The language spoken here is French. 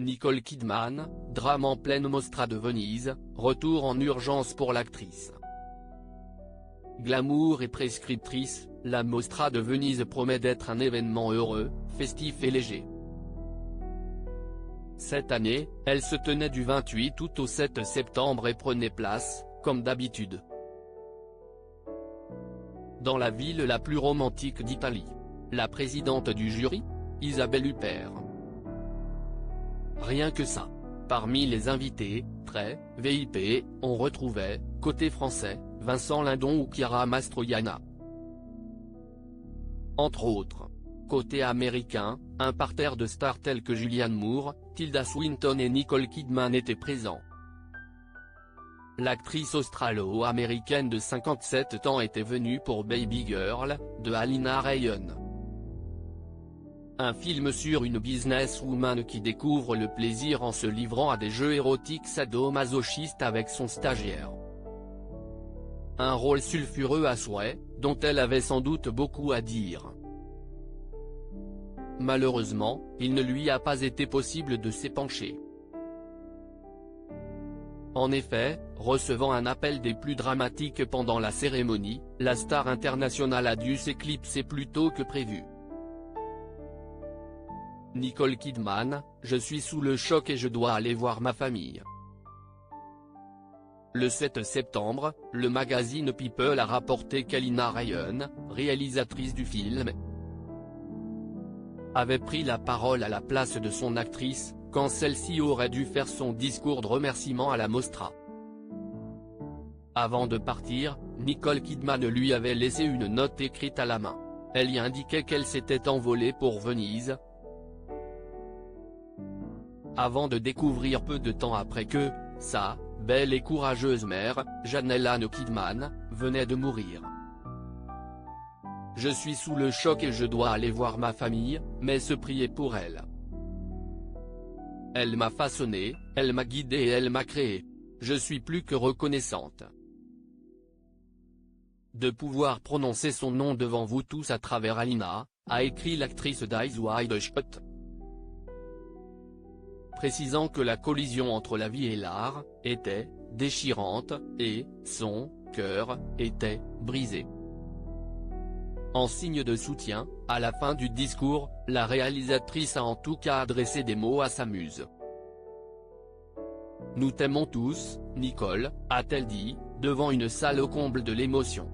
Nicole Kidman, drame en pleine Mostra de Venise, retour en urgence pour l'actrice. Glamour et prescriptrice, la Mostra de Venise promet d'être un événement heureux, festif et léger. Cette année, elle se tenait du 28 août au 7 septembre et prenait place, comme d'habitude, dans la ville la plus romantique d'Italie. La présidente du jury, Isabelle Huppert. Rien que ça. Parmi les invités, très VIP, on retrouvait, côté français, Vincent Lindon ou Chiara Mastroianni. Entre autres. Côté américain, un parterre de stars tels que Julianne Moore, Tilda Swinton et Nicole Kidman étaient présents. L'actrice australo-américaine de 57 ans était venue pour Baby Girl, de Alina Ryan. Un film sur une businesswoman qui découvre le plaisir en se livrant à des jeux érotiques sadomasochistes avec son stagiaire. Un rôle sulfureux à souhait, dont elle avait sans doute beaucoup à dire. Malheureusement, il ne lui a pas été possible de s'épancher. En effet, recevant un appel des plus dramatiques pendant la cérémonie, la star internationale a dû s'éclipser plus tôt que prévu. Nicole Kidman, je suis sous le choc et je dois aller voir ma famille. Le 7 septembre, le magazine People a rapporté qu'Alina Ryan, réalisatrice du film, avait pris la parole à la place de son actrice, quand celle-ci aurait dû faire son discours de remerciement à la Mostra. Avant de partir, Nicole Kidman lui avait laissé une note écrite à la main. Elle y indiquait qu'elle s'était envolée pour Venise, avant de découvrir peu de temps après que, sa belle et courageuse mère, Janelle Anne Kidman, venait de mourir. Je suis sous le choc et je dois aller voir ma famille, mais se prier pour elle. Elle m'a façonné, elle m'a guidé et elle m'a créé. Je suis plus que reconnaissante de pouvoir prononcer son nom devant vous tous à travers Alina, a écrit l'actrice d'Eyes Wide Shut, précisant que la collision entre la vie et l'art était déchirante, et son cœur était brisé. En signe de soutien, à la fin du discours, la réalisatrice a en tout cas adressé des mots à sa muse. Nous t'aimons tous, Nicole, a-t-elle dit, devant une salle au comble de l'émotion.